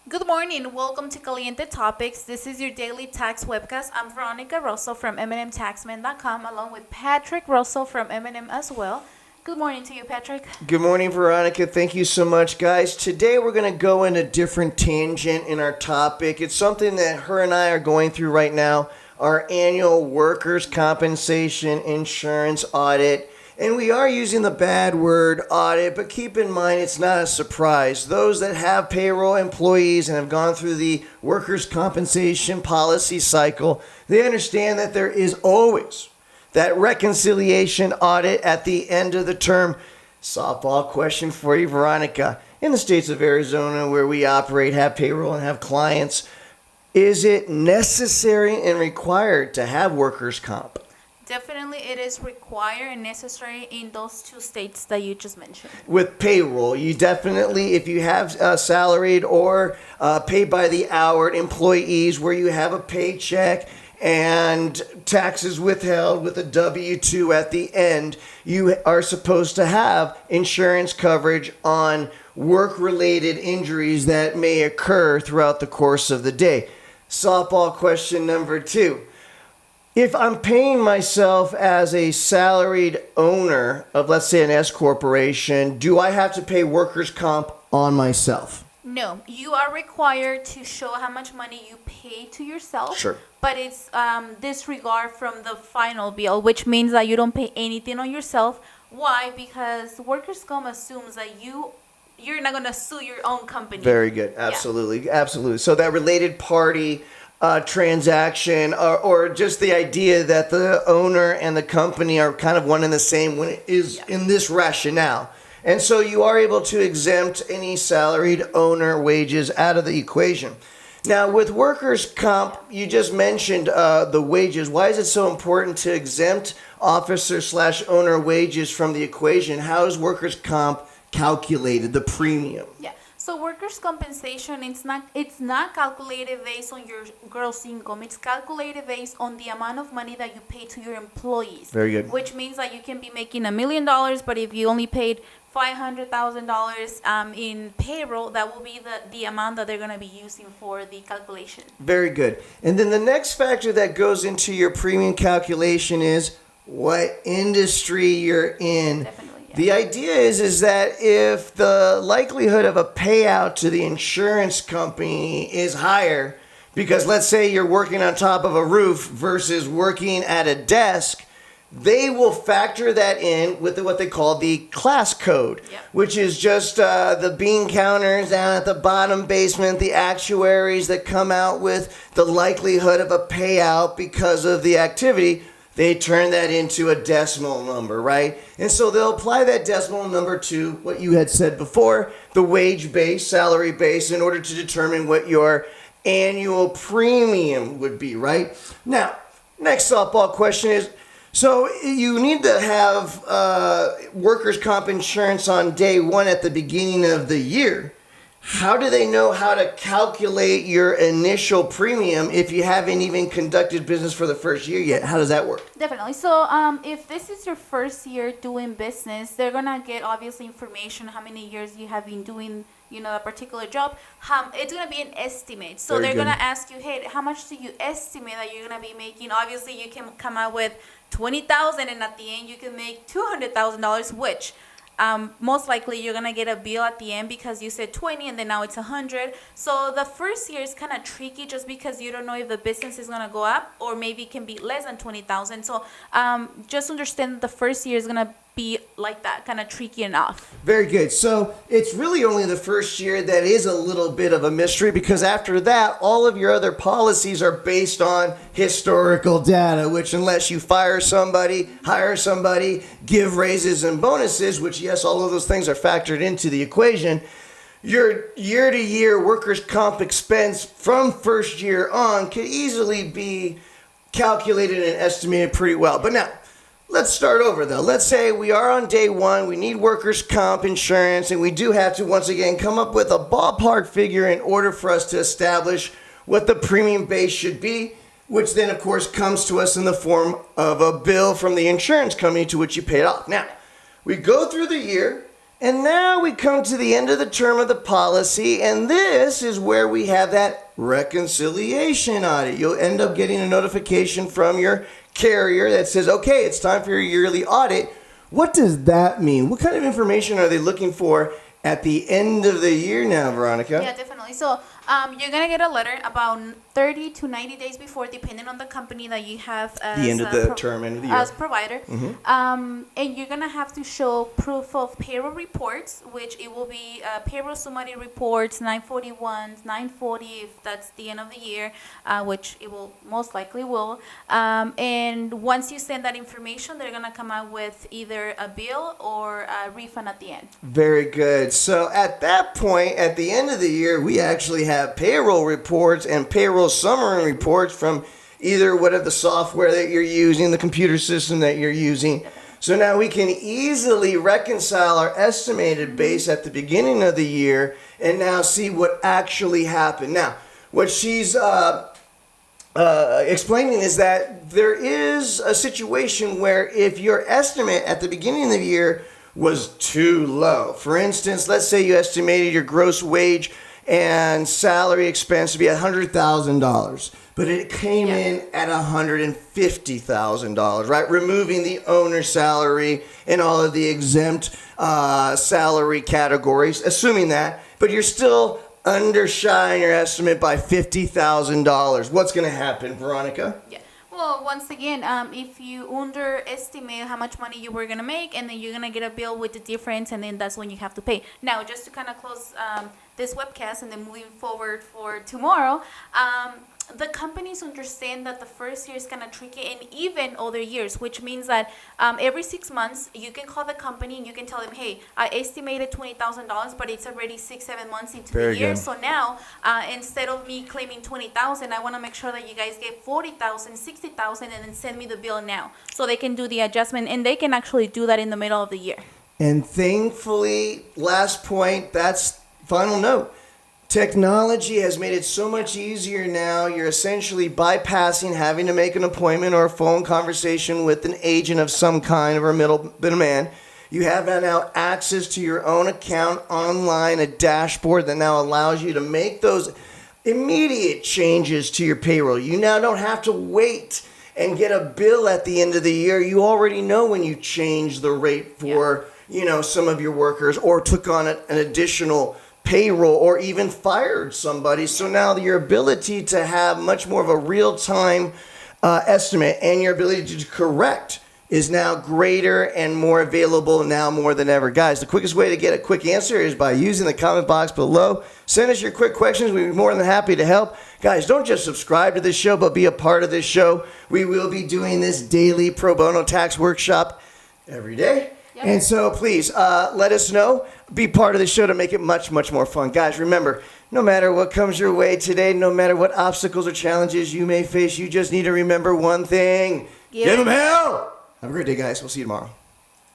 Good morning. Welcome to Caliente Topics. This is your daily tax webcast. I'm Veronica Russell from MMTAXMAN.com along with Patrick Russell from M&M as well. Good morning to you, Patrick. Good morning, Veronica. Thank you so much, guys. Today we're going to go in a different tangent in our topic. It's something that her and I are going through right now, our annual workers' compensation insurance audit. And we are using the bad word audit, but keep in mind it's not a surprise. Those that have payroll employees and have gone through the workers' compensation policy cycle, they understand that there is always that reconciliation audit at the end of the term. Softball question for you, Veronica. In the states of Arizona where we operate, have payroll and have clients, is it necessary and required to have workers' comp? Definitely it is required and necessary in those two states that you just mentioned. With payroll, you definitely, if you have salaried or paid by the hour employees where you have a paycheck and taxes withheld with a W-2 at the end, you are supposed to have insurance coverage on work-related injuries that may occur throughout the course of the day. Softball question number 2. If I'm paying myself as a salaried owner of, let's say, an S corporation, do I have to pay workers' comp on myself? No, you are required to show how much money you pay to yourself. Sure. But it's disregard from the final bill, which means that you don't pay anything on yourself. Why? Because workers' comp assumes that you're not going to sue your own company. Very good. Absolutely. Yeah. Absolutely. So that related party transaction or just the idea that the owner and the company are kind of one and the same when it is in this rationale. And so you are able to exempt any salaried owner wages out of the equation. Now, with workers' comp, you just mentioned the wages. Why is it so important to exempt officer/owner wages from the equation? How is workers' comp calculated, the premium? Yeah. So workers' compensation, it's not calculated based on your gross income. It's calculated based on the amount of money that you pay to your employees. Very good. Which means that you can be making $1 million, but if you only paid $500,000 in payroll, that will be the amount that they're going to be using for the calculation. Very good. And then the next factor that goes into your premium calculation is what industry you're in. Definitely. The idea is that if the likelihood of a payout to the insurance company is higher, because let's say you're working on top of a roof versus working at a desk, they will factor that in with what they call the class code, which is just the bean counters down at the bottom basement, the actuaries that come out with the likelihood of a payout because of the activity. They turn that into a decimal number, right? And so they'll apply that decimal number to what you had said before, the wage base, salary base, in order to determine what your annual premium would be, right? Now, next softball question is, so you need to have workers' comp insurance on day one at the beginning of the year. How do they know how to calculate your initial premium if you haven't even conducted business for the first year yet? How does that work? Definitely. So if this is your first year doing business, they're going to get obviously information how many years you have been doing a particular job. It's going to be an estimate. So they're going to ask you, hey, how much do you estimate that you're going to be making? Obviously, you can come out with $20,000 and at the end you can make $200,000, which most likely you're gonna get a bill at the end because you said 20 and then now it's 100. So the first year is kind of tricky just because you don't know if the business is gonna go up or maybe it can be less than 20,000. So just understand that the first year is gonna be like that, kind of tricky enough. Very good. So it's really only the first year that is a little bit of a mystery, because after that, all of your other policies are based on historical data, which unless you fire somebody, hire somebody, give raises and bonuses, which yes, all of those things are factored into the equation, your year-to-year workers' comp expense from first year on could easily be calculated and estimated pretty well. But now, let's start over though. Let's say we are on day one, we need workers' comp insurance, and we do have to once again come up with a ballpark figure in order for us to establish what the premium base should be, which then of course comes to us in the form of a bill from the insurance company to which you paid off. Now, we go through the year, And now we come to the end of the term of the policy, and this is where we have that reconciliation audit. You'll end up getting a notification from your carrier that says, okay, it's time for your yearly audit. What does that mean? What kind of information are they looking for at the end of the year now, Veronica? Yeah, definitely. So you're going to get a letter about 30 to 90 days before, depending on the company that you have as the end of the term, end of the year. As provider. And you're going to have to show proof of payroll reports, which it will be payroll summary reports, 941s, 940 if that's the end of the year, which it will most likely will. And once you send that information, they're going to come out with either a bill or a refund at the end. Very good. So at that point, at the end of the year, we actually have payroll reports and payroll summary reports from either whatever the software that you're using, the computer system that you're using. So now we can easily reconcile our estimated base at the beginning of the year and now see what actually happened. Now, what she's explaining is that there is a situation where if your estimate at the beginning of the year was too low, for instance, let's say you estimated your gross wage and salary expense to be $100,000, but it came in at $150,000, right? Removing the owner's salary and all of the exempt salary categories, assuming that, but you're still undershying your estimate by $50,000. What's going to happen, Veronica? Yeah. Well, once again, if you underestimate how much money you were going to make, and then you're going to get a bill with the difference, and then that's when you have to pay. Now, just to kind of close this webcast and then moving forward for tomorrow, the companies understand that the first year is kind of tricky, and even other years, which means that every 6 months you can call the company and you can tell them, hey, I estimated $20,000, but it's already 6-7 months into the year. So now instead of me claiming $20,000, I want to make sure that you guys get $40,000, $60,000, and then send me the bill now, so they can do the adjustment, and they can actually do that in the middle of the year. And thankfully, last point, that's final note. Technology has made it so much easier now. You're essentially bypassing having to make an appointment or a phone conversation with an agent of some kind or a middleman. You have now access to your own account online, a dashboard that now allows you to make those immediate changes to your payroll. You now don't have to wait and get a bill at the end of the year. You already know when you change the rate for, some of your workers or took on an additional payroll or even fired somebody. So now your ability to have much more of a real-time estimate and your ability to correct is now greater and more available now more than ever. Guys, the quickest way to get a quick answer is by using the comment box below. Send us your quick questions. We'd be more than happy to help. Guys, don't just subscribe to this show, but be a part of this show. We will be doing this daily pro bono tax workshop every day. And so please let us know. Be part of the show to make it much, much more fun. Guys, remember, no matter what comes your way today, no matter what obstacles or challenges you may face, you just need to remember one thing. Give them hell! Have a great day, guys. We'll see you tomorrow.